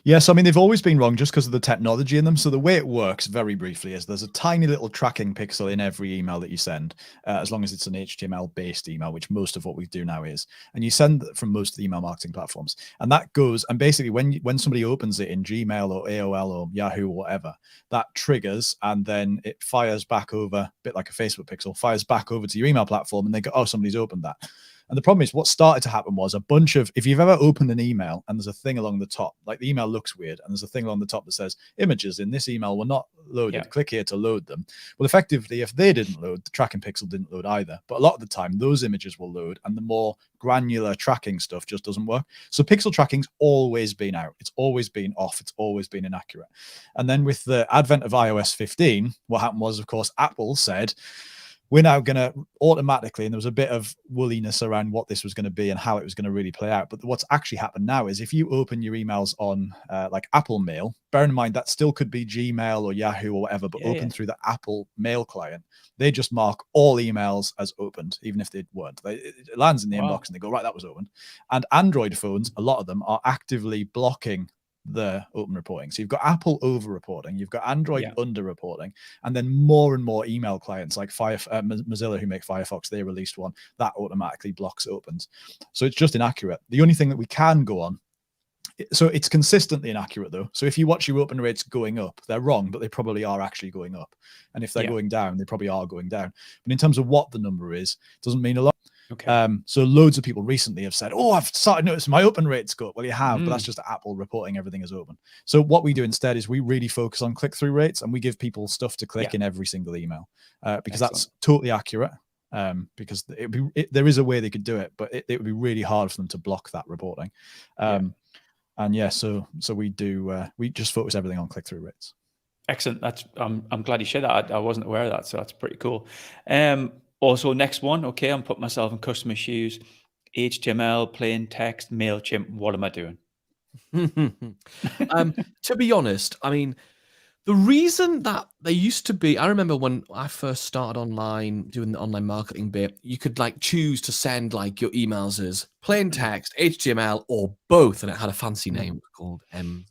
Yes, I mean, they've always been wrong just because of the technology in them. So the way it works, very briefly, is there's a tiny little tracking pixel in every email that you send, as long as it's an HTML-based email, which most of what we do now is. And you send from most of the email marketing platforms. And that goes, and basically when somebody opens it in Gmail or AOL or Yahoo or whatever, that triggers, and then it fires back over, a bit like a Facebook pixel, fires back over to your email platform, and they go, oh, somebody's opened that. And the problem is what started to happen was a bunch of, if you've ever opened an email and there's a thing along the top, like the email looks weird, and there's a thing along the top that says images in this email were not loaded. Click here to load them. Well, effectively, if they didn't load, the tracking pixel didn't load either. But a lot of the time, those images will load, and the more granular tracking stuff just doesn't work. So pixel tracking's always been out. It's always been off. It's always been inaccurate. And then with the advent of iOS 15, what happened was, of course, Apple said, we're now going to automatically, and there was a bit of woolliness around what this was going to be and how it was going to really play out. But what's actually happened now is if you open your emails on like Apple Mail, bear in mind that still could be Gmail or Yahoo or whatever, but open through the Apple Mail client, they just mark all emails as opened, even if they weren't. It lands in the inbox and they go, right, that was opened. And Android phones, a lot of them are actively blocking the open reporting. So you've got Apple over reporting, you've got Android under reporting, and then more and more email clients like Mozilla, who make Firefox, they released one that automatically blocks opens. So it's just inaccurate. The only thing that we can go on, so it's consistently inaccurate though. So if you watch your open rates going up, they're wrong, but they probably are actually going up. And if they're going down, they probably are going down. But in terms of what the number is, it doesn't mean a lot. Okay. So loads of people recently have said, oh, I've started noticing my open rates go up. Well, you have, but that's just Apple reporting everything is open. So what we do instead is we really focus on click-through rates, and we give people stuff to click in every single email because that's totally accurate. Because there is a way they could do it, but it would be really hard for them to block that reporting. And so we do, we just focus everything on click-through rates. Excellent. That's I'm glad you shared that. I wasn't aware of that, so that's pretty cool. Also, next one, okay, I'm putting myself in customer shoes. HTML, plain text, MailChimp. What am I doing? To be honest, I mean, the reason that they used to be, I remember when I first started online, doing the online marketing bit, you could like choose to send like your emails as plain text, HTML, or both, and it had a fancy name called Do you know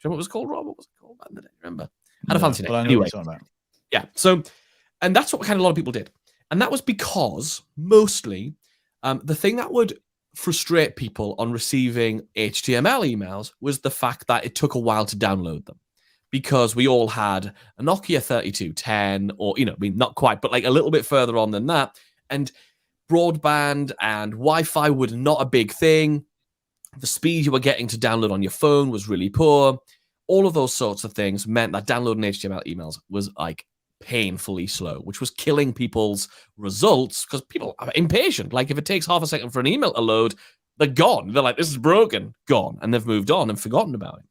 what it was called, Rob? What was it called back in the day? Remember? Had a fancy name. Anyway, yeah. So, and that's what kind of a lot of people did. And that was because mostly the thing that would frustrate people on receiving HTML emails was the fact that it took a while to download them, because we all had a Nokia 3210 or, I mean, not quite, but like a little bit further on than that. And broadband and Wi-Fi were not a big thing. The speed you were getting to download on your phone was really poor. All of those sorts of things meant that downloading HTML emails was like painfully slow, which was killing people's results because people are impatient. Like if it takes half a second for an email to load, they're gone. They're like, this is broken, gone. And they've moved on and forgotten about it.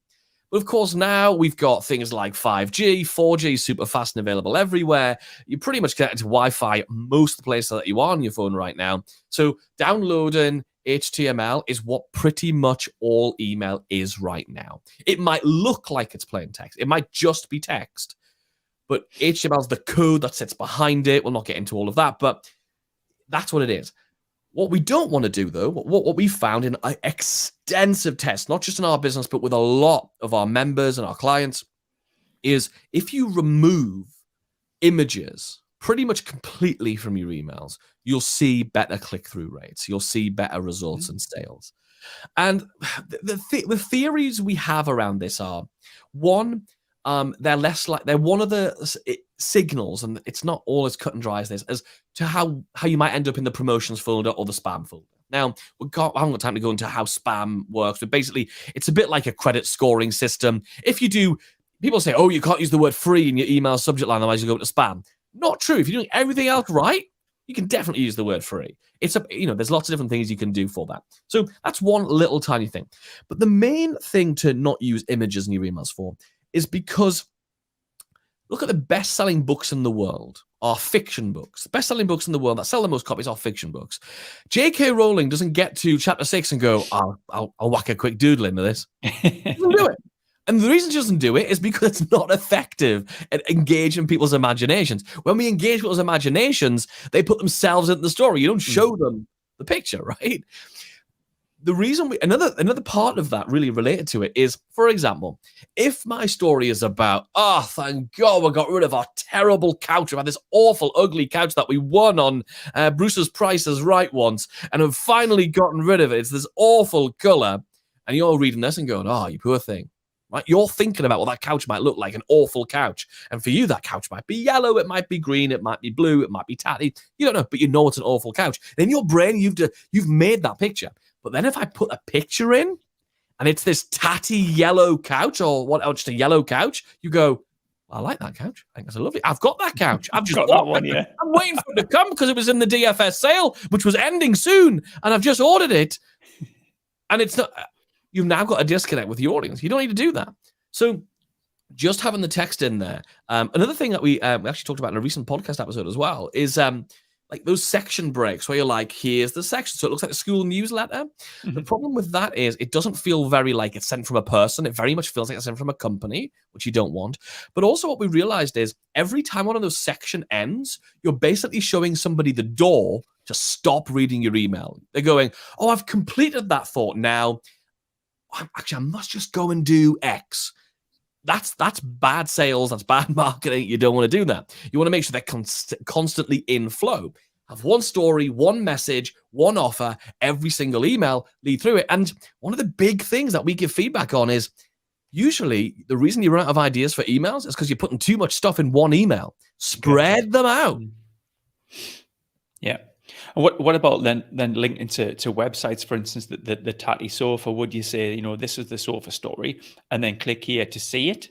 But of course, now we've got things like 5G, 4G, super fast and available everywhere. You're pretty much connected to Wi-Fi most of the places that you are on your phone right now. So downloading HTML is what pretty much all email is right now. It might look like it's plain text. It might just be text. But HTML is the code that sits behind it. We'll not get into all of that, but that's what it is. What we don't want to do, though, what we found in extensive tests, not just in our business, but with a lot of our members and our clients, is if you remove images pretty much completely from your emails, you'll see better click-through rates. You'll see better results and sales. And the theories we have around this are, one, they're less like they're one of the signals, and it's not all as cut and dry as this, as to how you might end up in the promotions folder or the spam folder. Now, I haven't got time to go into how spam works, but basically, it's a bit like a credit scoring system. If you do, people say, oh, you can't use the word free in your email subject line, otherwise you go to spam. Not true. If you're doing everything else right, you can definitely use the word free. There's lots of different things you can do for that. So that's one little tiny thing. But the main thing to not use images in your emails for is because look at the best-selling books in the world are fiction books. The best-selling books in the world that sell the most copies are fiction books. J.K. Rowling doesn't get to chapter 6 and go, I'll whack a quick doodle into this. She doesn't do it. And the reason she doesn't do it is because it's not effective at engaging people's imaginations. When we engage people's imaginations, they put themselves into the story. You don't show them the picture, right? The reason another part of that really related to it is, for example, if my story is about, oh, thank God we got rid of our terrible couch. We had this awful, ugly couch that we won on Bruce's Price is Right once, and have finally gotten rid of it. It's this awful color. And you're reading this and going, oh, you poor thing. Right? You're thinking about what that couch might look like, an awful couch. And for you, that couch might be yellow, it might be green, it might be blue, it might be tatty. You don't know, but you know it's an awful couch. In your brain, you've made that picture. But then if I put a picture in and it's this tatty yellow couch or just a yellow couch, you go, I like that couch. I think that's lovely. I've got that couch. I've just got that one, yeah. I'm waiting for it to come because it was in the DFS sale, which was ending soon. And I've just ordered it. And it's not, you've now got a disconnect with your audience. You don't need to do that. So just having the text in there. Another thing that we actually talked about in a recent podcast episode as well is like those section breaks where you're like, here's the section. So it looks like a school newsletter. Mm-hmm. The problem with that is it doesn't feel very like it's sent from a person. It very much feels like it's sent from a company, which you don't want. But also what we realized is every time one of those section ends, you're basically showing somebody the door to stop reading your email. They're going, oh, I've completed that thought. Now, actually, I must just go and do X. That's bad sales. That's bad marketing. You don't want to do that. You want to make sure they're constantly in flow. Have one story, one message, one offer, every single email, lead through it. And one of the big things that we give feedback on is usually the reason you run out of ideas for emails is because you're putting too much stuff in one email. Spread them out. Yeah. And what about then linking to websites, for instance, the tatty sofa? Would you say, this is the sofa story, and then click here to see it?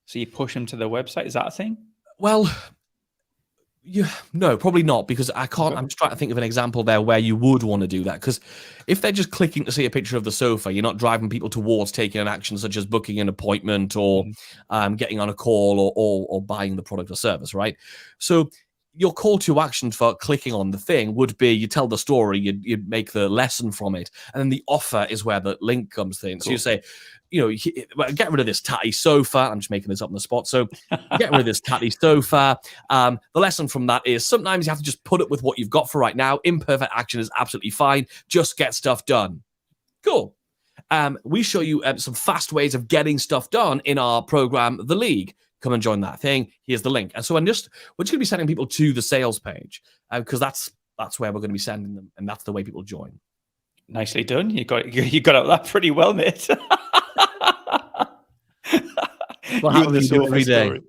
So you push them to the website. Is that a thing? Well, no, probably not, because I can't. Okay. I'm just trying to think of an example there where you would want to do that. Because if they're just clicking to see a picture of the sofa, you're not driving people towards taking an action such as booking an appointment or getting on a call or buying the product or service, right? So your call to action for clicking on the thing would be you tell the story, you make the lesson from it, and then the offer is where the link comes in. Cool. So you say, get rid of this tatty sofa. I'm just making this up on the spot. So get rid of this tatty sofa. The lesson from that is sometimes you have to just put it with what you've got for right now. Imperfect action is absolutely fine. Just get stuff done. Cool. We show you some fast ways of getting stuff done in our program, The League. Come and join that thing. Here's the link. And so we're just going to be sending people to the sales page because that's where we're going to be sending them, and that's the way people join. Nicely done. You got out that pretty well, mate. What happens to you every day?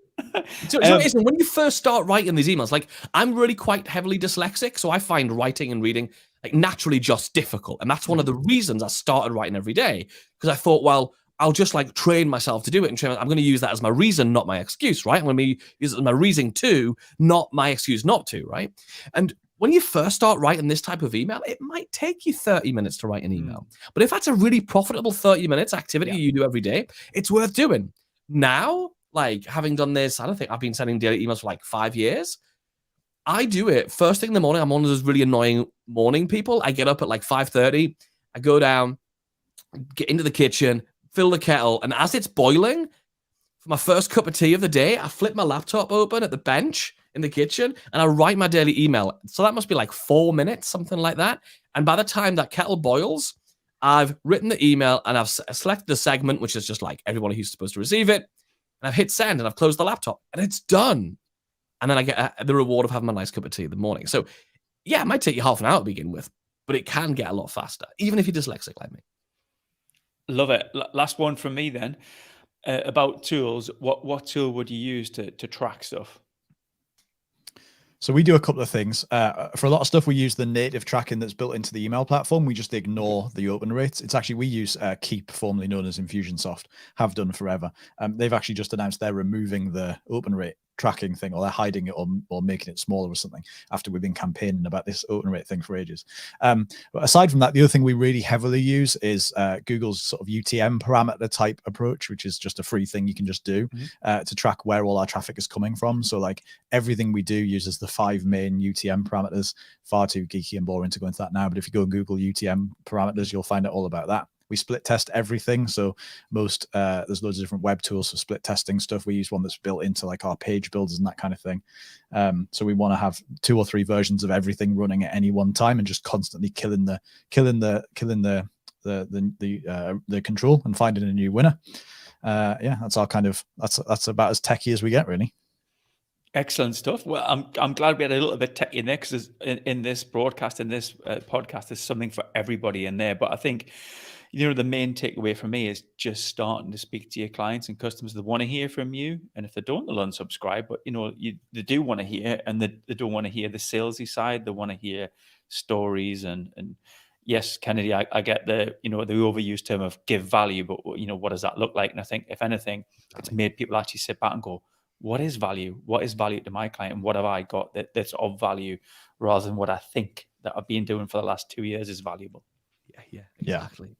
So when you first start writing these emails, like I'm really quite heavily dyslexic, so I find writing and reading like naturally just difficult, and that's one of the reasons I started writing every day, because I thought, well, I'll just like train myself to do it. And I'm going to use that as my reason, not my excuse, right? I'm going to use it as my reason to, not my excuse not to, right? And when you first start writing this type of email, it might take you 30 minutes to write an email. But if that's a really profitable 30 minutes activity you do every day, it's worth doing. Now, like having done this, I don't think I've been sending daily emails for like 5 years. I do it first thing in the morning. I'm one of those really annoying morning people. I get up at like 5:30. I go down, get into the kitchen, fill the kettle, and as it's boiling, for my first cup of tea of the day, I flip my laptop open at the bench in the kitchen, and I write my daily email. So that must be like 4 minutes, something like that. And by the time that kettle boils, I've written the email, and I've selected the segment, which is just like everyone who's supposed to receive it, and I've hit send, and I've closed the laptop, and it's done. And then I get the reward of having a nice cup of tea in the morning. So yeah, it might take you half an hour to begin with, but it can get a lot faster, even if you're dyslexic like me. Love it. Last one from me then. About tools, what tool would you use to track stuff? So we do a couple of things. For a lot of stuff, we use the native tracking that's built into the email platform. We just ignore the open rates. It's actually, we use Keep, formerly known as Infusionsoft, have done forever. They've actually just announced they're removing the open rate tracking thing, or they're hiding it, or making it smaller or something, after we've been campaigning about this open rate thing for ages. But aside from that, the other thing we really heavily use is Google's sort of UTM parameter type approach, which is just a free thing you can just do to track where all our traffic is coming from. So like everything we do uses the 5 main UTM parameters. Far too geeky and boring to go into that now, but if you go and Google UTM parameters, you'll find out all about that. We split test everything. So there's loads of different web tools for split testing stuff. We use one that's built into like our page builders and that kind of thing. So we want to have 2 or 3 versions of everything running at any one time, and just constantly killing the control and finding a new winner. Yeah, that's our kind of, that's about as techie as we get, really. Excellent stuff. Well, I'm glad we had a little bit techie in there, because in this broadcast, in this podcast, there's something for everybody in there. But I think, the main takeaway for me is just starting to speak to your clients and customers. They want to hear from you, and if they don't, they'll unsubscribe. But they do want to hear, and they don't want to hear the salesy side. They want to hear stories. And yes, Kennedy, I get the the overused term of give value, but what does that look like? And I think, if anything, it's made people actually sit back and go, what is value? What is value to my client? And what have I got that's of value, rather than what I think that I've been doing for the last 2 years is valuable. Exactly.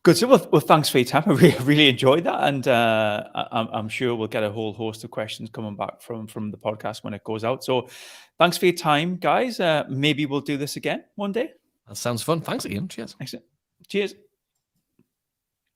Good. So, well, thanks for your time. I really enjoyed that, and I'm sure we'll get a whole host of questions coming back from the podcast when it goes out. So, thanks for your time, guys. Maybe we'll do this again one day. That sounds fun. Thanks again. Cheers. Excellent. Cheers.